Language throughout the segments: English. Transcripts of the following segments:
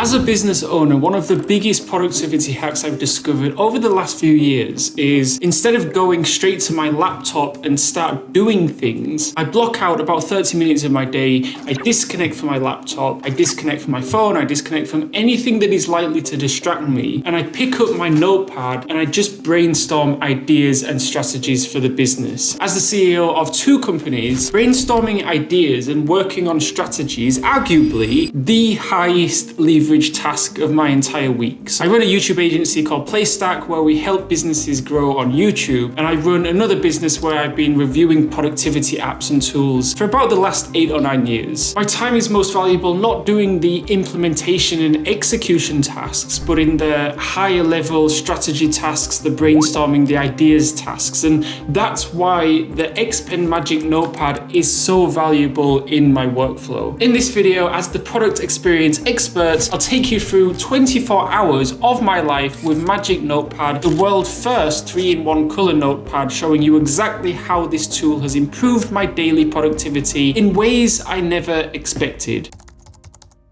As a business owner, one of the biggest productivity hacks I've discovered over the last few years is instead of going straight to my laptop and start doing things, I block out about 30 minutes of my day. I disconnect from my laptop, I disconnect from my phone, I disconnect from anything that is likely to distract me, and I pick up my notepad and I just brainstorm ideas and strategies for the business. As the CEO of 2 companies, brainstorming ideas and working on strategies is arguably the highest leverage task of my entire week. So I run a YouTube agency called Playstack where we help businesses grow on YouTube, and I run another business where I've been reviewing productivity apps and tools for about the last 8 or 9 years. My time is most valuable not doing the implementation and execution tasks, but in the higher level strategy tasks, the brainstorming, the ideas tasks, and that's why the XPPen Magic Note Pad is so valuable in my workflow. In this video, as the product experience expert, I'll take you through 24 hours of my life with Magic Notepad, the world's first 3-in-1 color notepad, showing you exactly how this tool has improved my daily productivity in ways I never expected.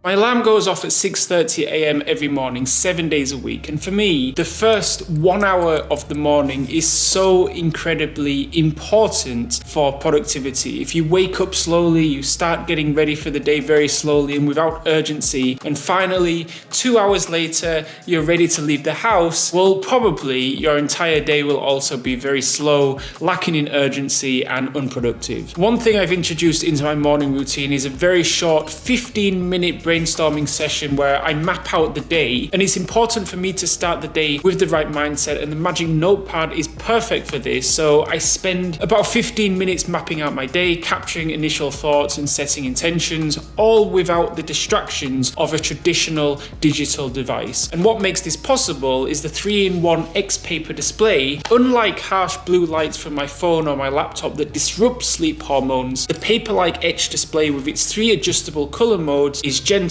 My alarm goes off at 6:30 a.m. every morning, 7 days a week. And for me, the first 1 hour of the morning is so incredibly important for productivity. If you wake up slowly, you start getting ready for the day very slowly and without urgency. And finally, 2 hours later, you're ready to leave the house. Well, probably your entire day will also be very slow, lacking in urgency and unproductive. One thing I've introduced into my morning routine is a very short 15-minute brainstorming session where I map out the day, and it's important for me to start the day with the right mindset, and the Magic Notepad is perfect for this. So I spend about 15 minutes mapping out my day, capturing initial thoughts and setting intentions, all without the distractions of a traditional digital device. And what makes this possible is the 3-in-1 X paper display. Unlike harsh blue lights from my phone or my laptop that disrupt sleep hormones, the paper-like etch display with its 3 adjustable color modes is gentle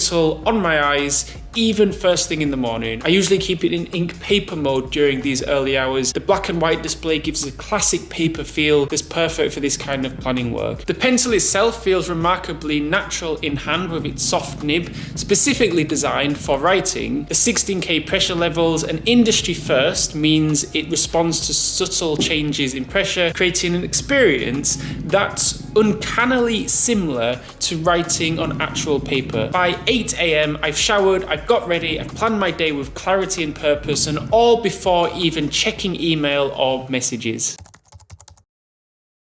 on my eyes, even first thing in the morning. I usually keep it in ink paper mode during these early hours. The black and white display gives a classic paper feel that's perfect for this kind of planning work. The pencil itself feels remarkably natural in hand with its soft nib, specifically designed for writing. The 16K pressure levels, an industry first, means it responds to subtle changes in pressure, creating an experience that's uncannily similar to writing on actual paper. By 8 a.m. I've showered, I've got ready, I've planned my day with clarity and purpose, and all before even checking email or messages.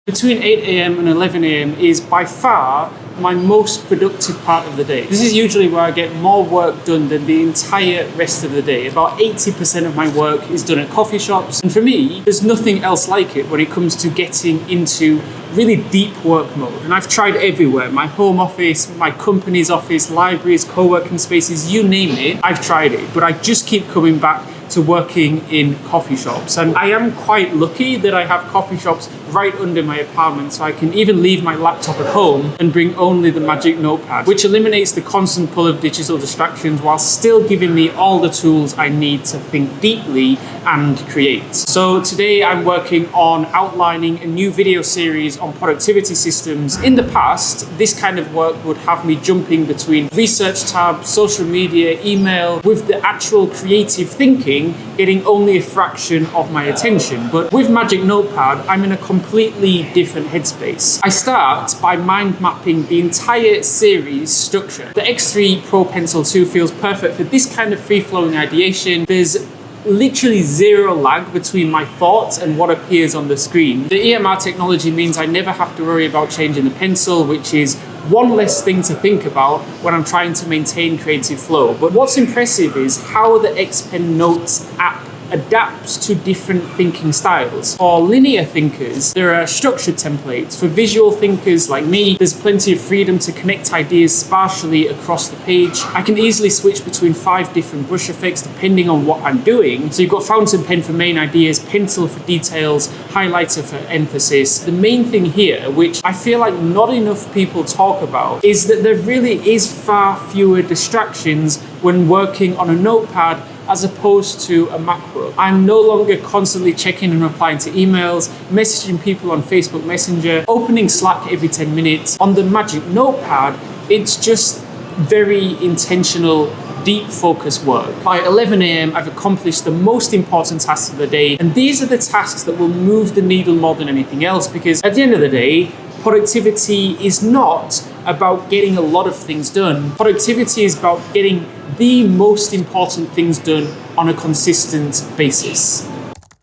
Between 8 a.m. and 11 a.m. is by far my most productive part of the day. This is usually where I get more work done than the entire rest of the day. About 80% of my work is done at coffee shops, and for me, there's nothing else like it when it comes to getting into really deep work mode. And I've tried everywhere: my home office, my company's office, libraries, co-working spaces, you name it, I've tried it. But I just keep coming back to working in coffee shops. And I am quite lucky that I have coffee shops right under my apartment, so I can even leave my laptop at home and bring only the Magic Notepad, which eliminates the constant pull of digital distractions while still giving me all the tools I need to think deeply and create. So today I'm working on outlining a new video series on productivity systems. In the past, this kind of work would have me jumping between research tabs, social media, email, with the actual creative thinking getting only a fraction of my attention. But with Magic Notepad, I'm in a completely different headspace. I start by mind mapping the entire series structure. The X3 Pro Pencil 2 feels perfect for this kind of free-flowing ideation. There's literally zero lag between my thoughts and what appears on the screen. The EMR technology means I never have to worry about changing the pencil, which is one less thing to think about when I'm trying to maintain creative flow. But what's impressive is how the XPPen Notes app adapts to different thinking styles. For linear thinkers, there are structured templates. For visual thinkers like me, there's plenty of freedom to connect ideas spatially across the page. I can easily switch between 5 different brush effects depending on what I'm doing. So you've got fountain pen for main ideas, pencil for details, highlighter for emphasis. The main thing here, which I feel like not enough people talk about, is that there really is far fewer distractions when working on a notepad as opposed to a MacBook. I'm no longer constantly checking and replying to emails, messaging people on Facebook Messenger, opening Slack every 10 minutes. On the Magic Notepad, it's just very intentional deep focus work. By 11 a.m., I've accomplished the most important tasks of the day, and these are the tasks that will move the needle more than anything else, because at the end of the day, productivity is not about getting a lot of things done. Productivity is about getting the most important things done on a consistent basis.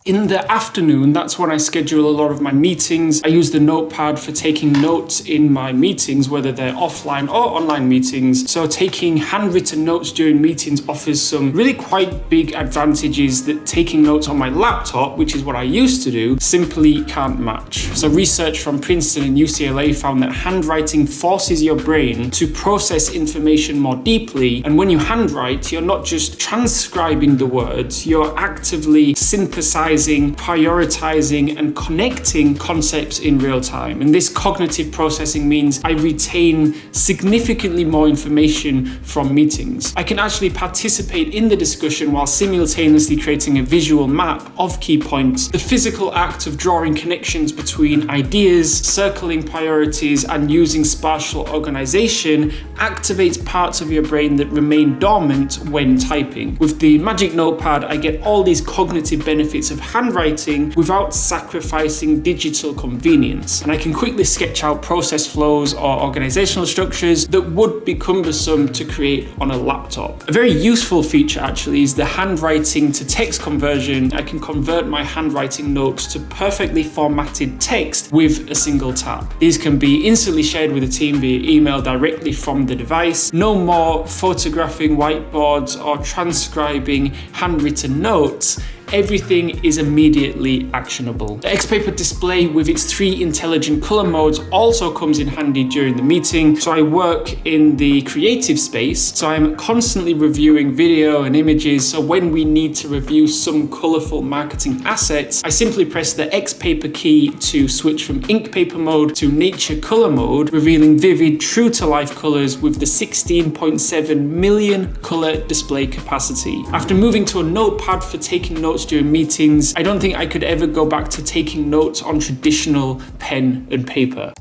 In the afternoon, that's when I schedule a lot of my meetings. I use the notepad for taking notes in my meetings, whether they're offline or online meetings. So taking handwritten notes during meetings offers some really quite big advantages that taking notes on my laptop, which is what I used to do, simply can't match. So research from Princeton and UCLA found that handwriting forces your brain to process information more deeply. And when you handwrite, you're not just transcribing the words, you're actively synthesizing, prioritizing, and connecting concepts in real time. And this cognitive processing means I retain significantly more information from meetings. I can actually participate in the discussion while simultaneously creating a visual map of key points. The physical act of drawing connections between ideas, circling priorities, and using spatial organization activates parts of your brain that remain dormant when typing. With the Magic Notepad, I get all these cognitive benefits of handwriting without sacrificing digital convenience. And I can quickly sketch out process flows or organizational structures that would be cumbersome to create on a laptop. A very useful feature actually is the handwriting to text conversion. I can convert my handwriting notes to perfectly formatted text with a single tap. These can be instantly shared with the team via email directly from the device. No more photographing whiteboards or transcribing handwritten notes. Everything is immediately actionable. The XPPen display with its 3 intelligent color modes also comes in handy during the meeting. So I work in the creative space, so I'm constantly reviewing video and images. So when we need to review some colorful marketing assets, I simply press the XPPen key to switch from ink paper mode to nature color mode, revealing vivid, true to life colors with the 16.7 million color display capacity. After moving to a notepad for taking notes during meetings, I don't think I could ever go back to taking notes on traditional pen and paper.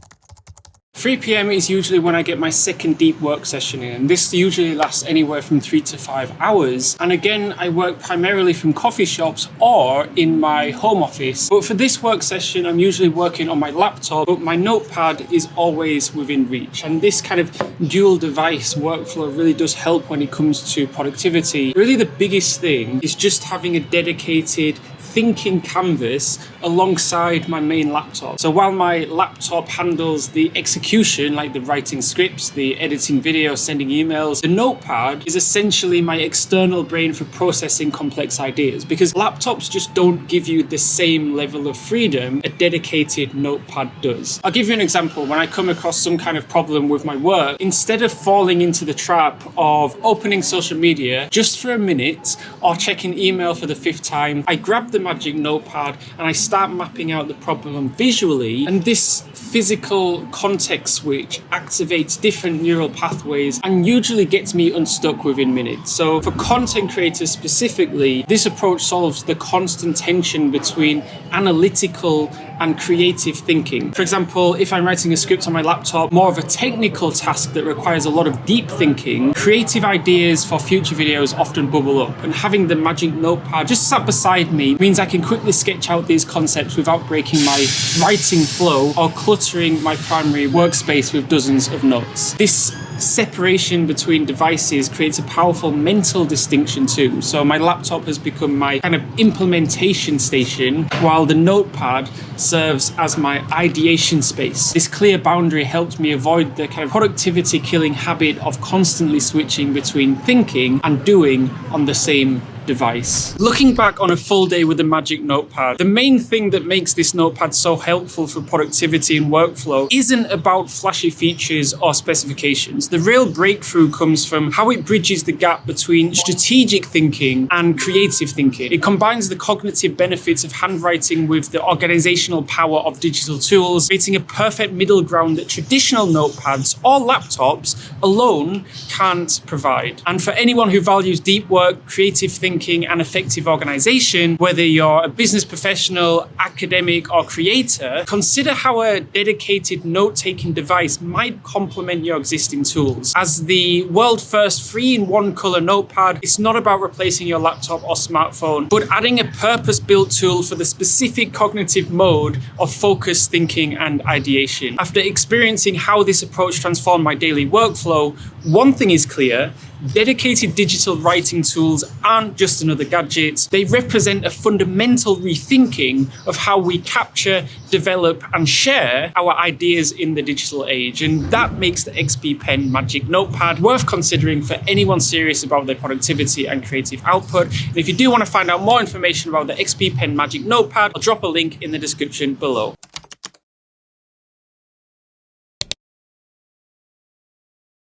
3 p.m. is usually when I get my second deep work session in, and this usually lasts anywhere from 3 to 5 hours. And again, I work primarily from coffee shops or in my home office. But for this work session, I'm usually working on my laptop, but my notepad is always within reach. And this kind of dual device workflow really does help when it comes to productivity. Really, the biggest thing is just having a dedicated thinking canvas alongside my main laptop. So while my laptop handles the execution, like the writing scripts, the editing video, sending emails, the notepad is essentially my external brain for processing complex ideas, because laptops just don't give you the same level of freedom a dedicated notepad does. I'll give you an example. When I come across some kind of problem with my work, instead of falling into the trap of opening social media just for a minute or checking email for the 5th time, I grab the Magic Notepad and I start mapping out the problem visually, and this physical context switch activates different neural pathways and usually gets me unstuck within minutes. So for content creators specifically, this approach solves the constant tension between analytical and creative thinking. For example, if I'm writing a script on my laptop, more of a technical task that requires a lot of deep thinking, creative ideas for future videos often bubble up, and having the Magic Notepad just sat beside me means I can quickly sketch out these concepts without breaking my writing flow or cluttering my primary workspace with dozens of notes. This separation between devices creates a powerful mental distinction too. So my laptop has become my kind of implementation station, while the notepad serves as my ideation space. This clear boundary helps me avoid the kind of productivity killing habit of constantly switching between thinking and doing on the same device. Looking back on a full day with the Magic Notepad, the main thing that makes this notepad so helpful for productivity and workflow isn't about flashy features or specifications. The real breakthrough comes from how it bridges the gap between strategic thinking and creative thinking. It combines the cognitive benefits of handwriting with the organizational power of digital tools, creating a perfect middle ground that traditional notepads or laptops alone can't provide. And for anyone who values deep work, creative thinking, thinking and effective organization, whether you're a business professional, academic, or creator, consider how a dedicated note-taking device might complement your existing tools. As the world's first 3-in-1 color notepad, it's not about replacing your laptop or smartphone, but adding a purpose-built tool for the specific cognitive mode of focused thinking and ideation. After experiencing how this approach transformed my daily workflow, one thing is clear: dedicated digital writing tools aren't just another gadget. They represent a fundamental rethinking of how we capture, develop, and share our ideas in the digital age. And that makes the XPPen Magic Note Pad worth considering for anyone serious about their productivity and creative output. And if you do want to find out more information about the XPPen Magic Note Pad, I'll drop a link in the description below.